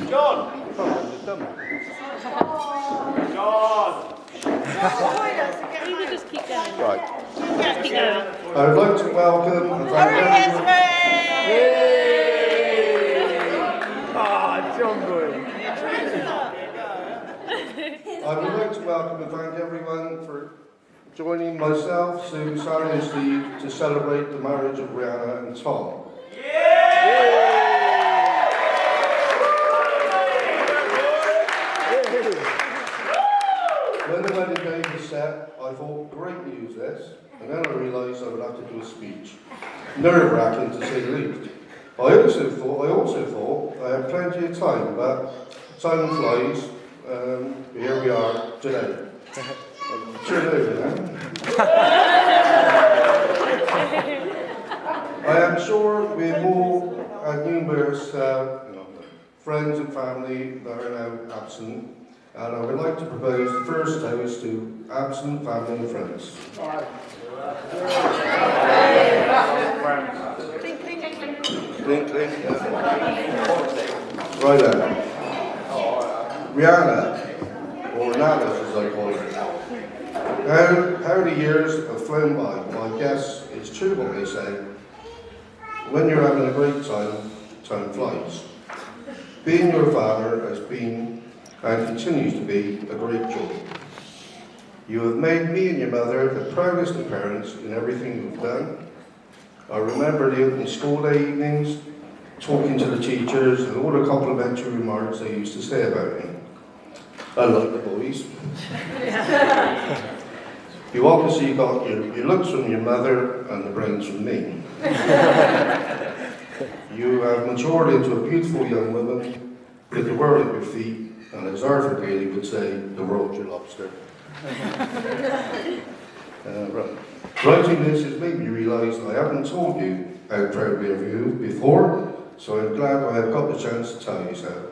John! John! You can just keep going. Right. Just keep going. I would like to welcome and thank everyone. John boy. I would like to welcome and thank everyone for joining myself, Sue, Sally and Steve to celebrate the marriage of Rhianna and Tom. When the wedding day was set, I thought, great news this, and then I realised I would have to do a speech. Nerve-wracking to say the least. I also thought I had plenty of time, but time flies. Here we are today. Turn over now. I am sure we've all had numerous friends and family that are now absent, and I would like to propose the first toast to absent family and friends. Clink, clink. Right then. Rhianna, or Nanas as I call her. How the years have flown by. Well, I guess it's true what they say. When you're having a great time, time flies. Being your father has been and continues to be a great joy. You have made me and your mother the proudest of parents in everything you've done. I remember the opening school day evenings, talking to the teachers and all the complimentary remarks they used to say about me. I like the boys. You obviously got your looks from your mother and the brains from me. You have matured into a beautiful young woman with the world at your feet, and as Arthur Daly would say, the world's your lobster. Right. Writing this has made me realise I haven't told you how proud we are of you before, so I'm glad I have got the chance to tell you so.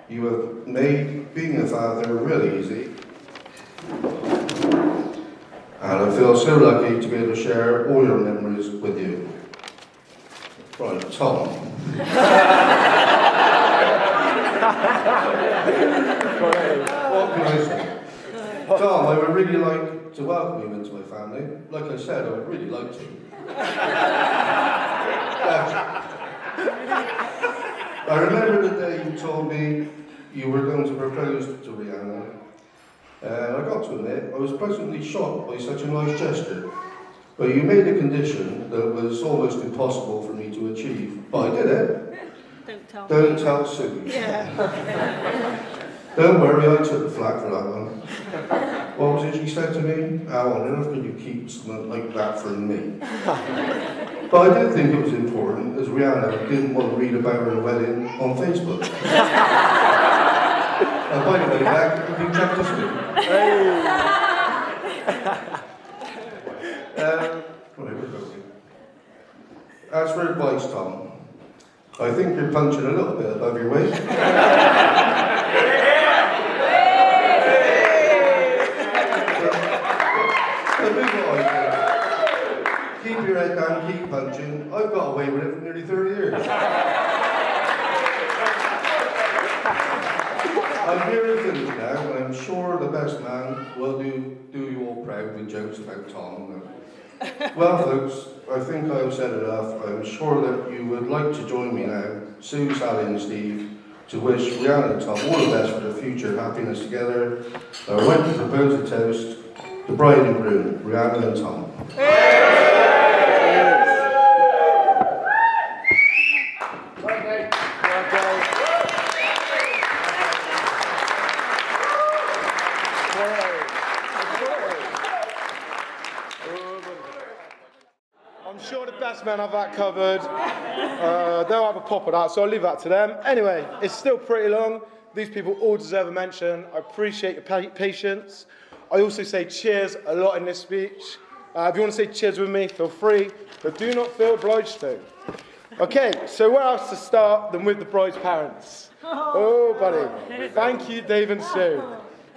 You have made being a father really easy, and I feel so lucky to be able to share all your memories with you. Right, Tom. What can I say? Tom, I would really like to welcome you into my family. Like I said, I would really like to. I remember the day you told me you were going to propose to Rhianna. I got to admit, I was pleasantly shocked by such a nice gesture. But you made a condition that was almost impossible for me to achieve. But I did it. Don't tell Sue. Yeah. Don't worry, I took the flak for that one. What was it she said to me? How on earth can you keep something like that from me? But I did think it was important, as Rhianna didn't want to read about her wedding on Facebook. And by the way, back, you can check this week. As for advice, Tom, I think you're punching a little bit above your weight. Keep your head down, keep punching. I've got away with it for nearly 30 years. I'm here to finish now, and I'm sure the best man will do you all proud with jokes about Tom. Well, folks, I think I have said enough. I'm sure that you would like to join me now, Sue, Sally and Steve, to wish Rhianna and Tom all the best for their future happiness together. I want to propose a toast to bride and groom, Rhianna and Tom. I'm sure the best men have that covered. They'll have a pop at that, so I'll leave that to them. Anyway, it's still pretty long. These people all deserve a mention. I appreciate your patience. I also say cheers a lot in this speech. If you want to say cheers with me, feel free, but do not feel obliged to. Okay, so where else to start than with the bride's parents? Oh, buddy. Thank you, Dave and Sue.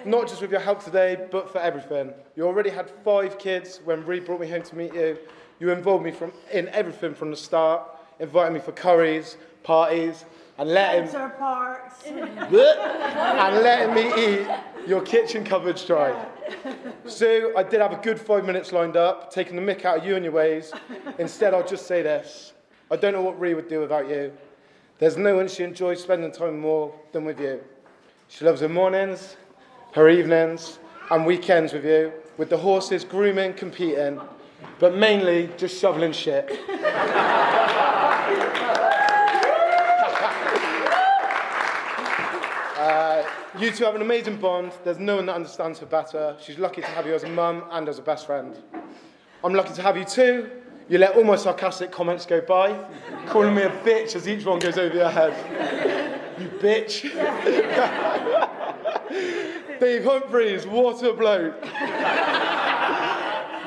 Not just with your help today, but for everything. You already had 5 kids when Ree brought me home to meet you. You involved me in everything from the start, inviting me for curries, parties, and letting me eat your kitchen cupboards dry. Sue, I did have a good 5 minutes lined up, taking the mick out of you and your ways. Instead, I'll just say this. I don't know what Rhi would do without you. There's no one she enjoys spending time more than with you. She loves her mornings, her evenings, and weekends with you, with the horses grooming, competing, but mainly just shoveling shit. You two have an amazing bond. There's no one that understands her better. She's lucky to have you as a mum and as a best friend. I'm lucky to have you too. You let all my sarcastic comments go by, calling me a bitch as each one goes over your head. You bitch. Dave Humphreys, what a bloke.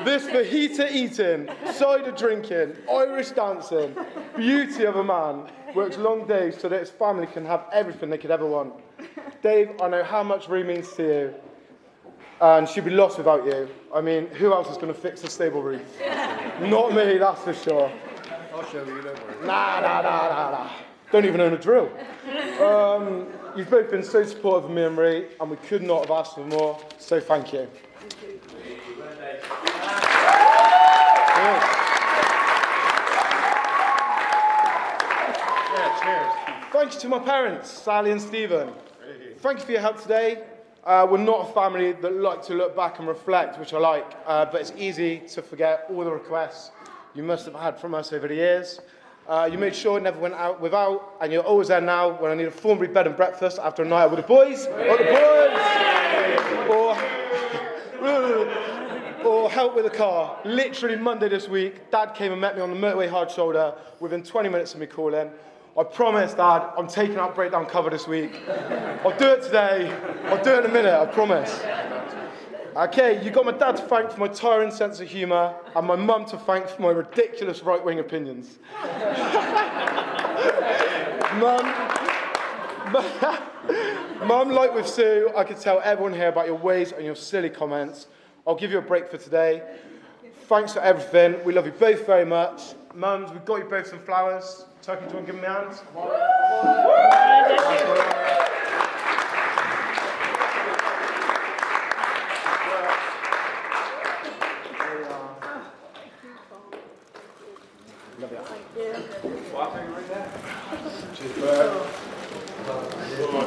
This fajita eating, cider drinking, Irish dancing, beauty of a man, works long days so that his family can have everything they could ever want. Dave, I know how much Rhi means to you, and she'd be lost without you. I mean, who else is going to fix the stable roof? Not me, that's for sure. I'll show you, don't worry. Nah. Don't even own a drill. You've both been so supportive of me and Rhi, and we could not have asked for more, so thank you. Cheers. Thank you to my parents, Sally and Stephen. Thank you for your help today. We're not a family that like to look back and reflect, which I like, but it's easy to forget all the requests you must have had from us over the years. You made sure it never went out without, and you're always there now when I need a Thornbury bed and breakfast after a night out with the boys. Or help with a car. Literally Monday this week, Dad came and met me on the motorway hard shoulder within 20 minutes of me calling. I promise, Dad, I'm taking out breakdown cover this week. I'll do it today. I'll do it in a minute, I promise. Okay, you got my dad to thank for my tiring sense of humour, and my mum to thank for my ridiculous right-wing opinions. Mum, like with Sue, I could tell everyone here about your ways and your silly comments. I'll give you a break for today. Thanks for everything. We love you both very much. Mums, we've got you both some flowers. Turkey, do you want to give me hands?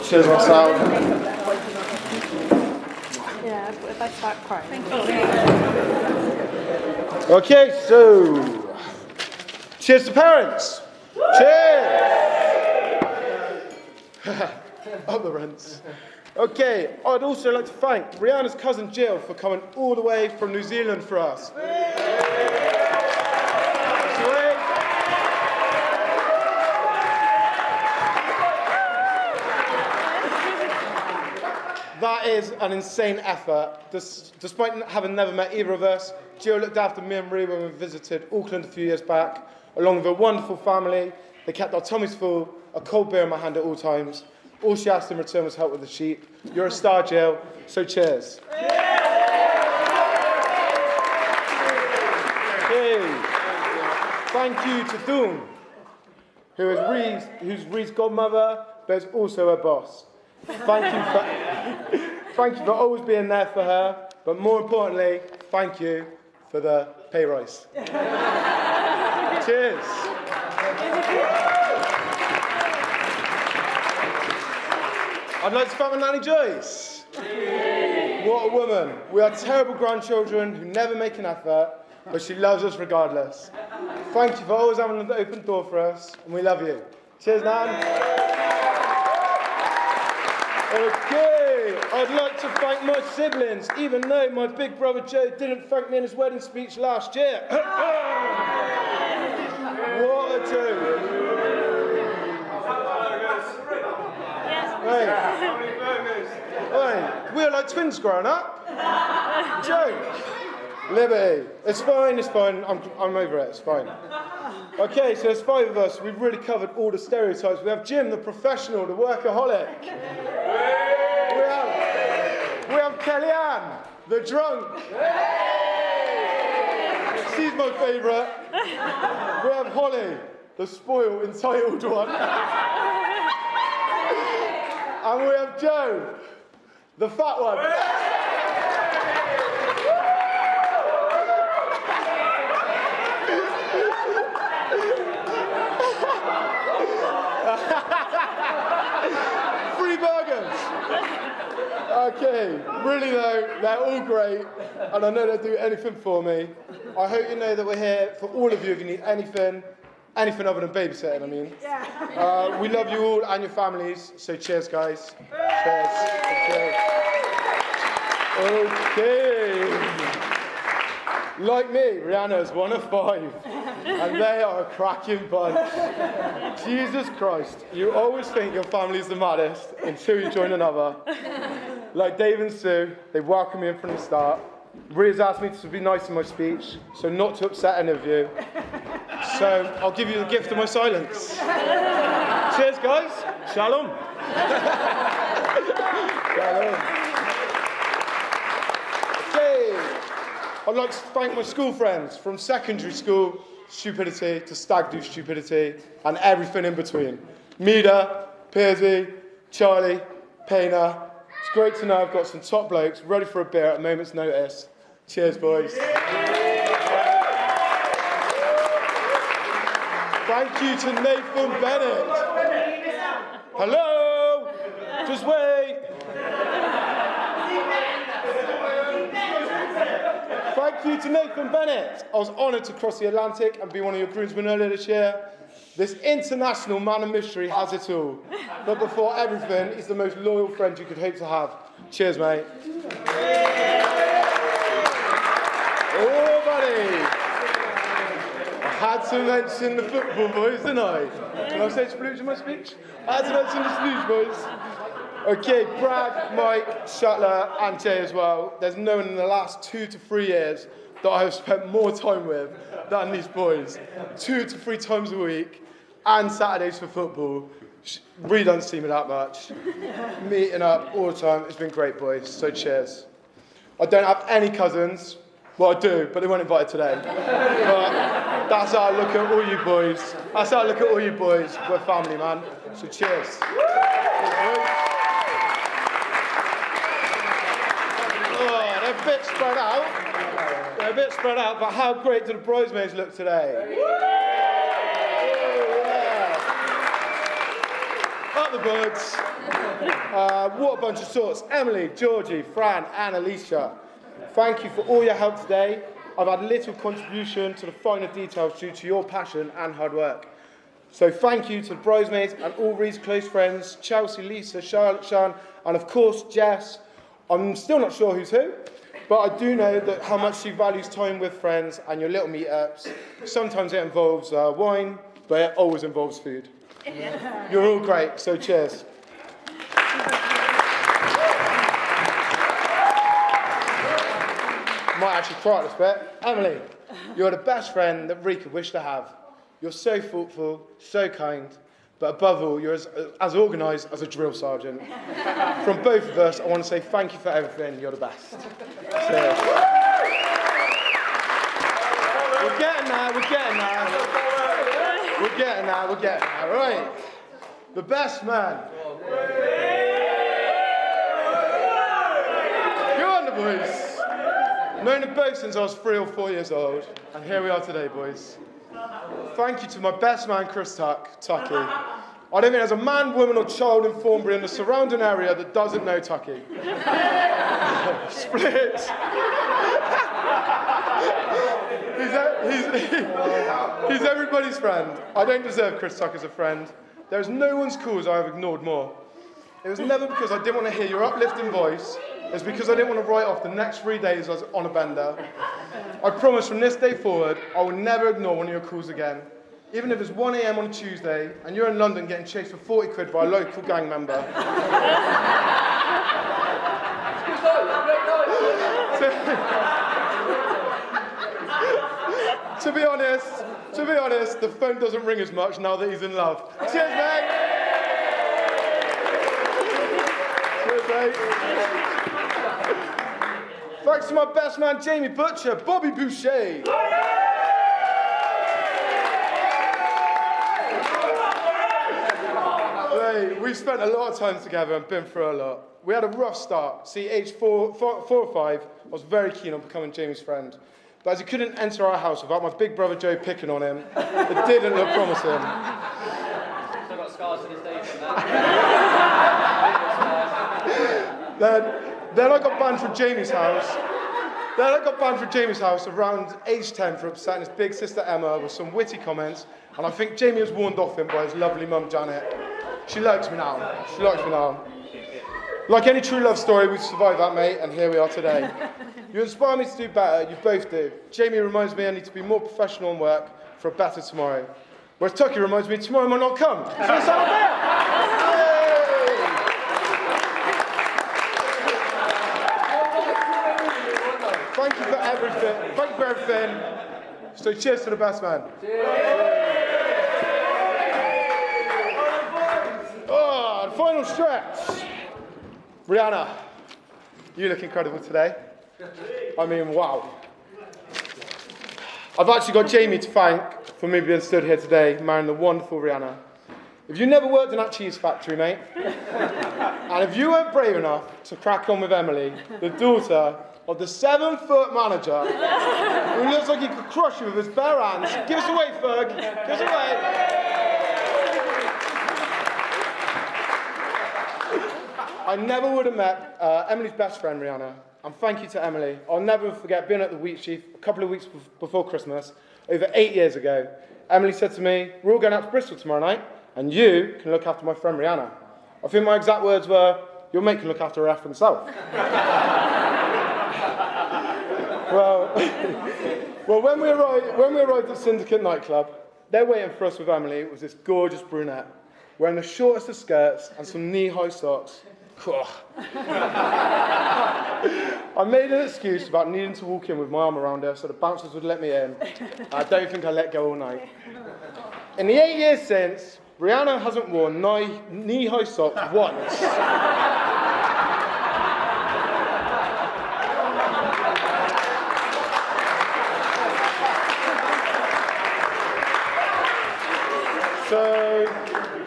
Cheers, Marcel. Yeah, if I start crying. Okay, so cheers to parents. Cheers. Up the rents. Okay, I'd also like to thank Rhianna's cousin Jill for coming all the way from New Zealand for us. That is an insane effort. Despite having never met either of us, Jill looked after me and Rhi when we visited Auckland a few years back, along with a wonderful family. They kept our tummies full, a cold beer in my hand at all times. All she asked in return was help with the sheep. You're a star, Jill, so cheers. Hey. Thank you to Doom, who's Rhi's godmother, but is also her boss. Thank you for always being there for her, but more importantly, thank you for the pay rise. Cheers. I'd like to thank my Nanny Joyce. What a woman. We are terrible grandchildren who never make an effort, but she loves us regardless. Thank you for always having an open door for us, and we love you. Cheers, Nan. Okay, I'd like to thank my siblings, even though my big brother Joe didn't thank me in his wedding speech last year. What a joke. Hey, we were like twins growing up. Joke. Liberty. It's fine. I'm over it, it's fine. Okay, so there's 5 of us. We've really covered all the stereotypes. We have Jim, the professional, the workaholic. We have Kellyanne, the drunk. She's my favourite. We have Holly, the spoiled, entitled one. And we have Joe, the fat one. Free burgers. Okay, really though, they're all great, and I know they'll do anything for me. I hope you know that we're here for all of you if you need anything other than babysitting, I mean. Yeah. We love you all and your families, so cheers, guys. Cheers. Okay. Like me, Rhianna's one of 5, and they are a cracking bunch. Jesus Christ, you always think your family's the maddest until you join another. Like Dave and Sue, they welcome me in from the start. Rhea's asked me to be nice in my speech, so not to upset any of you. So I'll give you the gift of my silence. Cheers, guys. Shalom. Shalom. Okay. I'd like to thank my school friends from secondary school stupidity to stag do stupidity and everything in between. Mida, Pearsy, Charlie, Paina. It's great to know I've got some top blokes ready for a beer at a moment's notice. Cheers, boys. Thank you to Nathan Bennett. Hello? Just wait. Thank you to Nathan Bennett. I was honoured to cross the Atlantic and be one of your groomsmen earlier this year. This international man of mystery has it all. But before everything, he's the most loyal friend you could hope to have. Cheers, mate. Oh, buddy. I had to mention the football boys, didn't I? Can I say Splooge in my speech? I had to mention the Splooge boys. Okay, Brad, Mike, Shuttler, and Jay as well. There's no one in the last 2 to 3 years that I have spent more time with than these boys. 2 to 3 times a week, and Saturdays for football. Really doesn't see me that much. Meeting up all the time. It's been great, boys. So cheers. I don't have any cousins. Well, I do, but they weren't invited today. But that's how I look at all you boys. That's how I look at all you boys. We're family, man. So cheers. Oh, they're a bit spread out. They're a bit spread out, but how great do the bridesmaids look today? Oh, yeah. Up the birds. What a bunch of sorts. Emily, Georgie, Fran, and Alicia. Thank you for all your help today. I've had little contribution to the finer details due to your passion and hard work. So thank you to the bridesmaids and all Reed's close friends, Chelsea, Lisa, Charlotte, Sean, and of course Jess. I'm still not sure who's who, but I do know that how much she values time with friends and your little meetups. Sometimes it involves wine, but it always involves food. You're all great, so cheers. Might actually cry at this bit. Emily, you're the best friend that Ree could wish to have. You're so thoughtful, so kind, but above all, you're as organised as a drill sergeant. From both of us, I want to say thank you for everything. You're the best. So, we're getting there. Right. The best man. Go on, the boys. Known them both since I was 3 or 4 years old, and here we are today, boys. Thank you to my best man, Chris Tucky. I don't think there's a man, woman, or child in Thornbury and the surrounding area that doesn't know Tucky. Split. He's everybody's friend. I don't deserve Chris Tuck as a friend. There's no one's calls I have ignored more. It was never because I didn't want to hear your uplifting voice. It's because I didn't want to write off the next 3 days as on a bender. I promise from this day forward, I will never ignore one of your calls again. Even if it's 1 a.m. on a Tuesday and you're in London getting chased for 40 quid by a local gang member. To be honest, the phone doesn't ring as much now that he's in love. Cheers, mate! Cheers, mate! Thanks to my best man, Jamie Butcher, Bobby Boucher. Hey, we We've spent a lot of time together and been through a lot. We had a rough start. See, age four or five, I was very keen on becoming Jamie's friend. But as he couldn't enter our house without my big brother Joe picking on him, it didn't look promising. Still got scars to this day from that. Then I got banned from Jamie's house. Around age 10 for upsetting his big sister Emma with some witty comments, and I think Jamie was warned off him by his lovely mum Janet. She likes me now. Like any true love story, we survived that, mate, and here we are today. You inspire me to do better, you both do. Jamie reminds me I need to be more professional in work for a better tomorrow. Whereas Tucky reminds me tomorrow might not come. So it's all fair. Thank you for everything. So cheers to the best man. Oh, the final stretch. Rhianna, you look incredible today. I mean, wow. I've actually got Jamie to thank for me being stood here today, marrying the wonderful Rhianna. If you never worked in that cheese factory, mate, and if you weren't brave enough to crack on with Emily, the daughter of the 7-foot manager, who looks like he could crush you with his bare hands, give us away, Ferg, give us away. I never would have met Emily's best friend, Rhianna, and thank you to Emily. I'll never forget being at the Wheat Sheaf a couple of weeks before Christmas, over 8 years ago. Emily said to me, we're all going out to Bristol tomorrow night, and you can look after my friend Rhianna. I think my exact words were, your mate can look after her after himself. Well, when we arrived at Syndicate nightclub, there waiting for us with Emily was this gorgeous brunette, wearing the shortest of skirts and some knee-high socks. I made an excuse about needing to walk in with my arm around her so the bouncers would let me in. I don't think I let go all night. In the 8 years since, Rhianna hasn't worn knee-high socks once.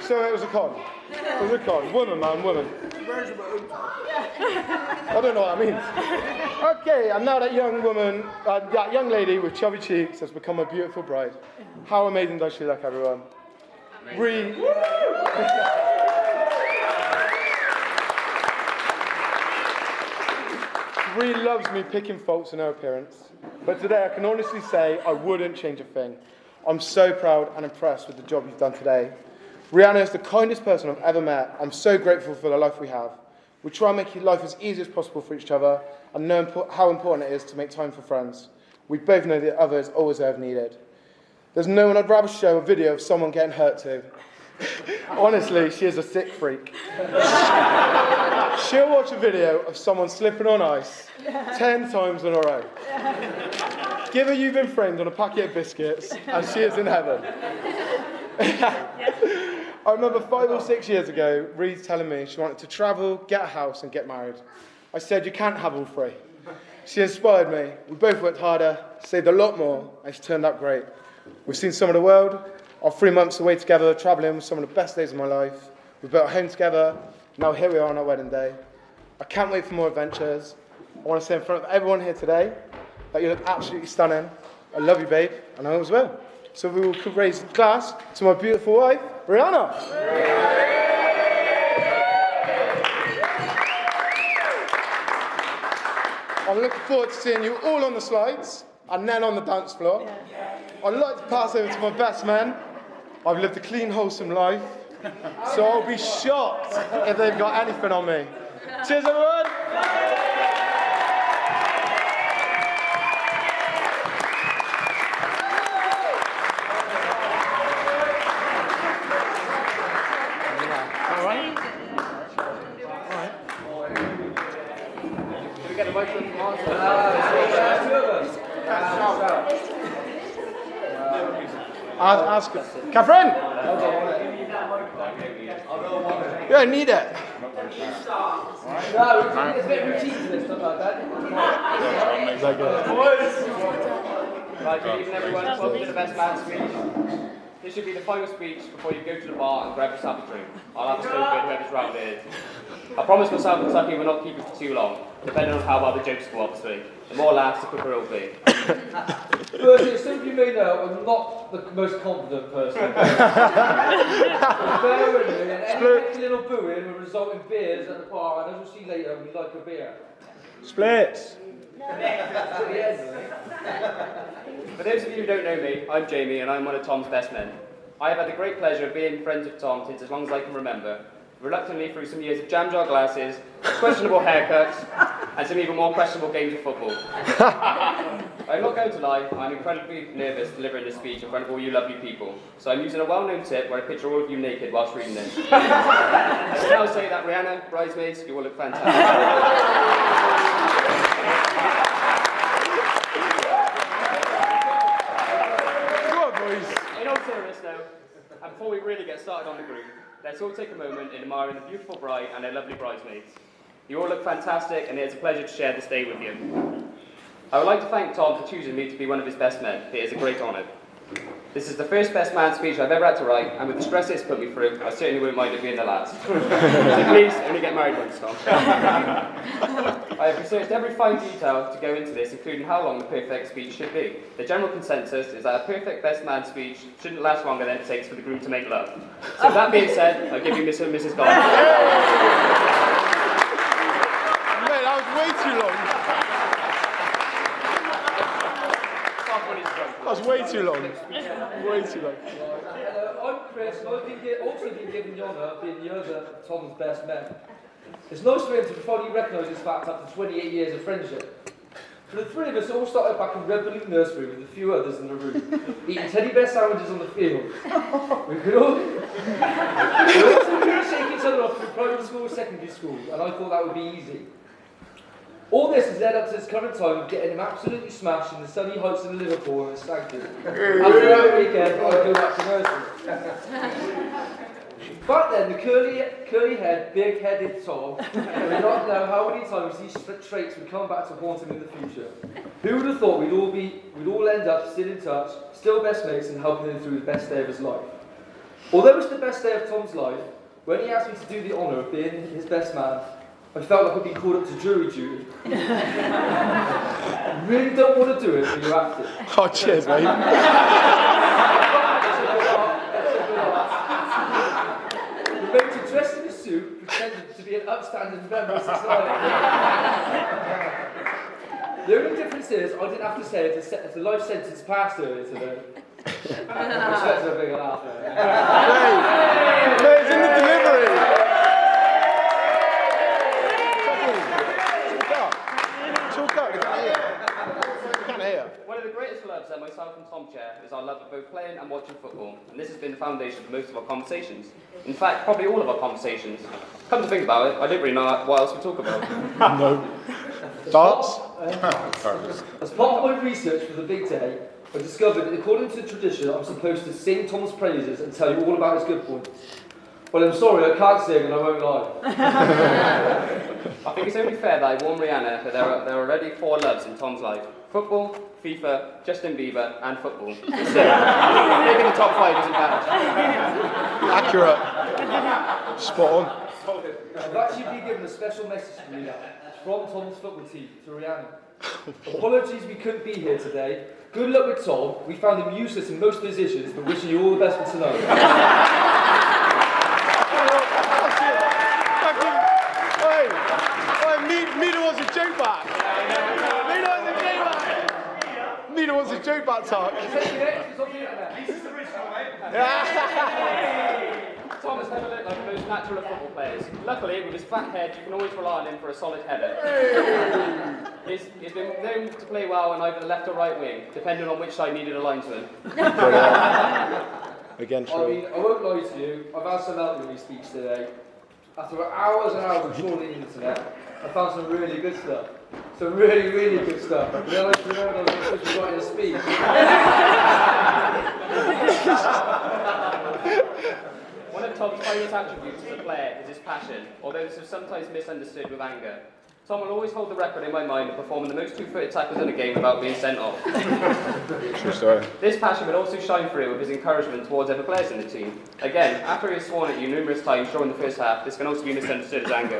So it was a con. Woman, man, woman. I don't know what that means. Okay, and now that young woman, that young lady with chubby cheeks has become a beautiful bride. How amazing does she look, everyone? Rhi loves me picking faults in her appearance, but today I can honestly say I wouldn't change a thing. I'm so proud and impressed with the job you've done today. Rhianna is the kindest person I've ever met. I'm so grateful for the life we have. We try and make life as easy as possible for each other and know how important it is to make time for friends. We both know the other is always there if needed. There's no one I'd rather show a video of someone getting hurt to. Honestly, she is a sick freak. She'll watch a video of someone slipping on ice 10 times in a row. Give her you've been framed on a packet of biscuits and she is in heaven. I remember 5 or 6 years ago, Rhi telling me she wanted to travel, get a house and get married. I said, you can't have all three. She inspired me. We both worked harder, saved a lot more, and she turned out great. We've seen some of the world. Our 3 months away together, travelling, was some of the best days of my life. We built a home together. Now here we are on our wedding day. I can't wait for more adventures. I want to say in front of everyone here today that you look absolutely stunning. I love you, babe, and I always will. So we will raise a glass to my beautiful wife, Rhianna. I'm looking forward to seeing you all on the slides and then on the dance floor. I'd like to pass over to my best man. I've lived a clean, wholesome life, so I'll be shocked if they've got anything on me. Cheers, everyone. Ask Catherine. Yeah, I need it. This should be the final speech before you go to the bar and grab yourself a drink. I'll have a smoke with whoever's round it is. I promise myself and Tucky will not keep it for too long, depending on how well the jokes go, obviously. The more laughs, the quicker it'll be. Firstly, as some of you may know, I'm not the most confident person. Bear with me, and any heckling or booing will result in beers at the bar, and as we'll see later, we like a beer. Splits. For those of you who don't know me, I'm Jamie, and I'm one of Tom's best men. I have had the great pleasure of being friends with Tom since as long as I can remember, reluctantly through some years of jam jar glasses, questionable haircuts, and some even more questionable games of football. I'm not going to lie, I'm incredibly nervous delivering this speech in front of all you lovely people, so I'm using a well-known tip where I picture all of you naked whilst reading this. I can now say that Rhianna, bridesmaids, you all look fantastic. In all seriousness though, and before we really get started on the groove, let's all take a moment in admiring the beautiful bride and her lovely bridesmaids. You all look fantastic, and it is a pleasure to share this day with you. I would like to thank Tom for choosing me to be one of his best men. It is a great honour. This is the first best man speech I've ever had to write, and with the stress it's put me through, I certainly wouldn't mind it being the last. So please, only get married once, Tom. I have researched every fine detail to go into this, including how long the perfect speech should be. The general consensus is that a perfect best man speech shouldn't last longer than it takes for the groom to make love. So with that being said, I give you Mr. and Mrs. Gold. Mate, that was way too long. That was way too long. Way too long. I'm Chris, and I've also been given the honour of being the other of Tom's best men. It's nice for him to finally recognise this fact after 28 years of friendship. For the three of us all started back in Red Balloon Nursery with a few others in the room, eating teddy bear sandwiches on the field. We could all shake each other off through primary school or secondary school, and I thought that would be easy. All this has led up to this current time of getting him absolutely smashed in the sunny heights of Liverpool and a stag do. After that weekend, I go back to nursery. Back then, the curly-haired, big-headed Tom did not know how many times these traits would come back to haunt him in the future. Who would have thought we'd all end up still in touch, still best mates, and helping him through the best day of his life. Although it's the best day of Tom's life, when he asked me to do the honour of being his best man, I felt like I'd been called up to jury duty. You really don't want to do it, but you have to. Oh, cheers, mate. The mate who dressed in a suit pretended to be an upstanding member of society. The only difference is I didn't have to say if the life sentence passed earlier today. I expected a bigger laugh there. Mate, it's in the delivery. One of the greatest loves that myself and Tom share is our love of both playing and watching football, and this has been the foundation for most of our conversations. In fact, probably all of our conversations. Come to think about it, I don't really know what else we talk about. No. Darts? As part of my research for the big day, I discovered that according to tradition, I'm supposed to sing Tom's praises and tell you all about his good points. Well, I'm sorry, I can't sing and I won't lie. I think it's only fair that I warn Rhianna that there are already 4 loves in Tom's life. Football, FIFA, Justin Bieber, and football. Making the top 5 isn't bad. Accurate. Spot on. I've actually been given a special message from you now, from Tom's football team to Rhianna. Apologies we couldn't be here today. Good luck with Tom. We found him useless in most positions, but wishing you all the best for tonight. Mina wants a joke back. Mina wants a joke back, Tark. This is original, mate. Tom has never looked like the most natural of football players. Luckily, with his fat head, you can always rely on him for a solid header. He's been known to play well on either the left or right wing, depending on which side needed a linesman. Again, I mean, I won't lie to you, I've had some help with my speech today. After hours and hours of trawling the internet, I found some really good stuff. Some really, really good stuff. I realised I was supposed to be writing a speech. One of Tom's finest attributes as a player is his passion, although this is sometimes misunderstood with anger. Tom will always hold the record in my mind of performing the most two-footed tackles in a game without being sent off. True story. This passion would also shine through with his encouragement towards other players in the team. Again, after he has sworn at you numerous times during the first half, this can also be misunderstood as anger.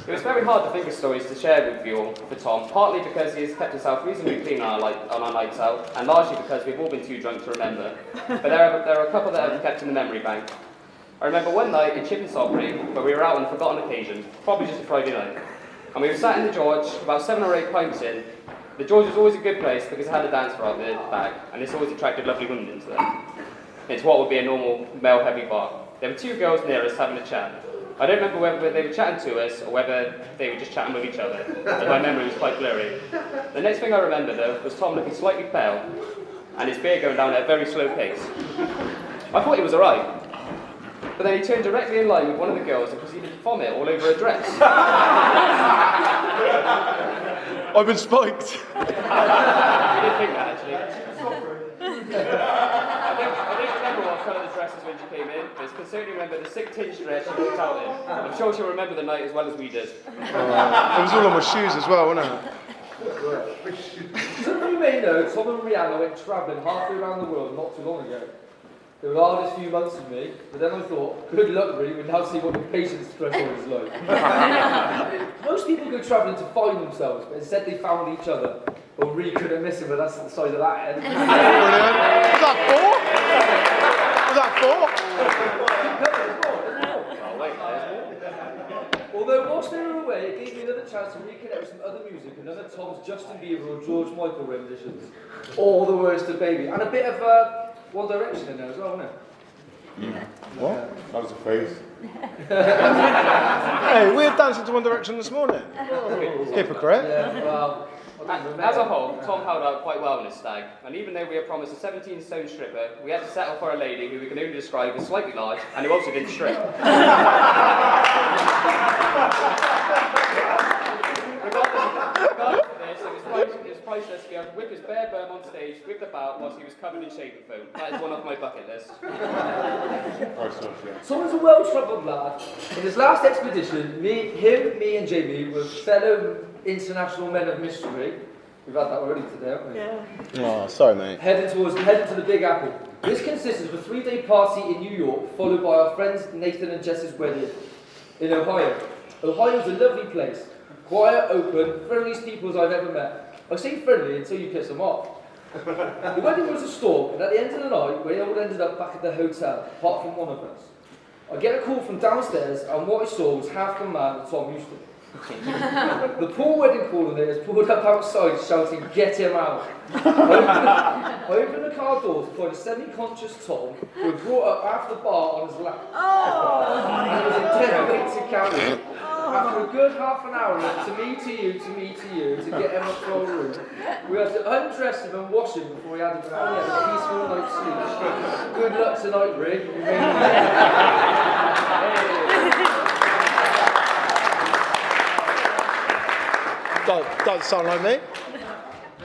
It was very hard to think of stories to share with you all for Tom, partly because he has kept himself reasonably clean on our nights out, and largely because we've all been too drunk to remember. But there are a couple that have kept in the memory bank. I remember one night in Chipping Salisbury, where we were out on a forgotten occasion, probably just a Friday night, and we were sat in the George, about 7 or 8 pints in. The George was always a good place because it had a dance floor out the back, and this always attracted lovely women into there. It's what would be a normal male-heavy bar. There were 2 girls near us having a chat. I don't remember whether they were chatting to us or whether they were just chatting with each other, as my memory was quite blurry. The next thing I remember, though, was Tom looking slightly pale, and his beer going down at a very slow pace. I thought he was alright. But then he turned directly in line with one of the girls and proceeded to vomit all over her dress. I've been spiked. You didn't think that, actually. I don't remember what colour the dress was when she came in, but I can certainly remember the sick tinge dress she walked out in. I'm sure she'll remember the night as well as we did. It was all on my shoes as well, wasn't it? Some of you may know Tom and Rhianna went travelling halfway around the world not too long ago. They were the hardest few months for me, but then I thought, good luck, Rhi, we'll now see what the patience threshold is like. Most people go travelling to find themselves, but instead they found each other. Well, Rhi couldn't miss him, but that's the size of that head. Brilliant. Was that 4? Oh, wait, there's more. Although whilst they were away, it gave me another chance to reconnect with some other music, another Tom's Justin Bieber or George Michael renditions. All the words to Baby. And a bit of One Direction in there as well, wasn't it? What? That was a phase. Hey, we were dancing to One Direction this morning. Hypocrite. Yeah, well, As a whole, Tom held out quite well in his stag, and even though we had promised a 17-stone stripper, we had to settle for a lady who we can only describe as slightly large, and who also didn't strip. Regardless of this, it was priceless to be able to whip his bare bum on stage with the bout whilst he was covered in shaving foam. That is one off my bucket list. Someone's a well-travelled lad. In his last expedition, me and Jamie were fellow international men of mystery. We've had that already today, haven't we? Yeah. Oh, sorry, mate. Heading to the Big Apple. This consisted of a 3-day party in New York, followed by our friends Nathan and Jess's wedding in Ohio. Ohio is a lovely place. Quiet, open, friendliest people as I've ever met. I say friendly until you piss them off. The wedding was a storm, and at the end of the night, we all ended up back at the hotel, apart from one of us. I get a call from downstairs, and what I saw was half the man that Tom used to be. The poor wedding coordinator pulled up outside shouting, "Get him out!" I opened the car door to find a semi-conscious Tom who had brought up half the bar on his lap. And it was a dead weight to carry. After a good half an hour of to me to you, to me to you, to get him up to our room, we had to undress him and wash him before he had a peaceful night's sleep. Good luck tonight, Rhi. Doesn't sound like me.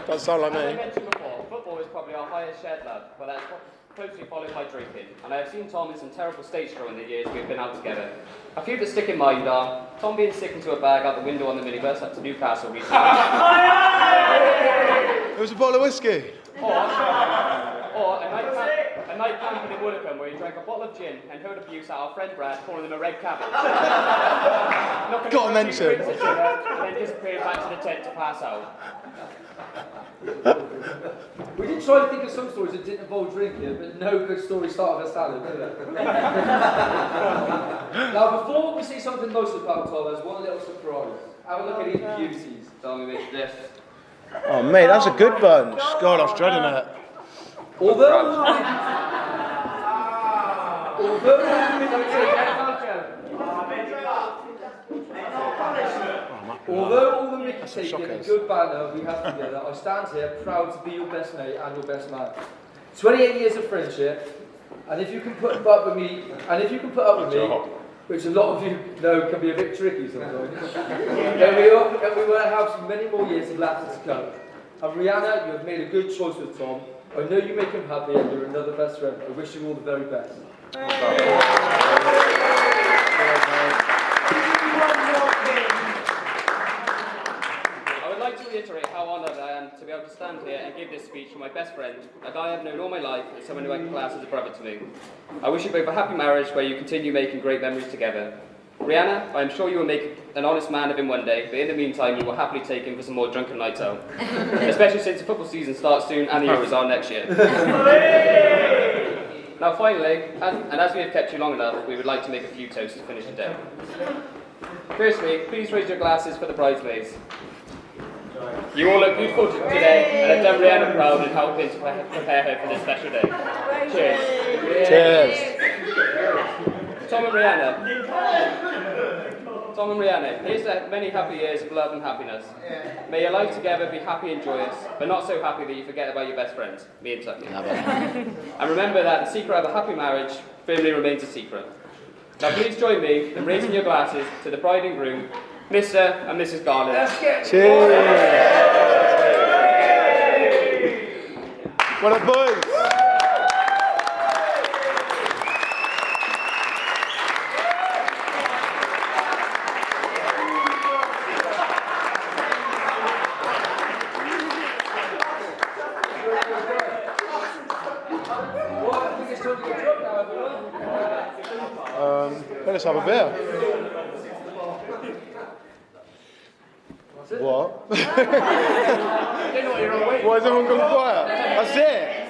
Doesn't sound like As I me. mentioned before, football is probably our highest shared love, but that's closely followed by drinking. And I have seen Tom in some terrible states during the years we've been out together. A few that stick in mind are Tom being sick into a bag out the window on the minibus up to Newcastle recently. It was a bottle of whiskey. Or a night camping in Woodacombe where he drank a bottle of gin and heard abuse at our friend Brad calling him a red cabin. Gotta mention. And then disappeared back to the tent to pass out. We did try to think of some stories that didn't involve drinking, but no good story started a salad, did it? Now, before we say something nice about Tom, there's one little surprise. Have a look at these beauties. Tell me this. Oh, mate, that's a good bunch. God, I was dreading it. Although all the mickey taking and good banter we have together, I stand here proud to be your best mate and your best man. 28 years of friendship, and if you can put up with me, which a lot of you know can be a bit tricky sometimes, and we want to have some many more years of laughter to come. And Rhianna, you have made a good choice with Tom. I know you make him happy and you're another best friend. I wish you all the very best. best friend, a guy I've known all my life, and someone who I can class as a brother to me. I wish you both a happy marriage where you continue making great memories together. Rhianna, I am sure you will make an honest man of him one day, but in the meantime, you will happily take him for some more drunken nights out. Especially since the football season starts soon and the Euros are next year. Now finally, as we have kept you long enough, we would like to make a few toasts to finish the day. Firstly, please raise your glasses for the bridesmaids. You all look beautiful today and have done Rhianna proud in helping to prepare her for this special day. Cheers. Cheers. Tom and Rhianna, here's to many happy years of love and happiness. May your life together be happy and joyous, but not so happy that you forget about your best friends, me and Tucky. And remember that the secret of a happy marriage firmly remains a secret. Now please join me in raising your glasses to the bride and groom, Mr. and Mrs. Garland. Cheers. Well done, boys. Let's have a beer. What? Why has everyone gone quiet? That's it.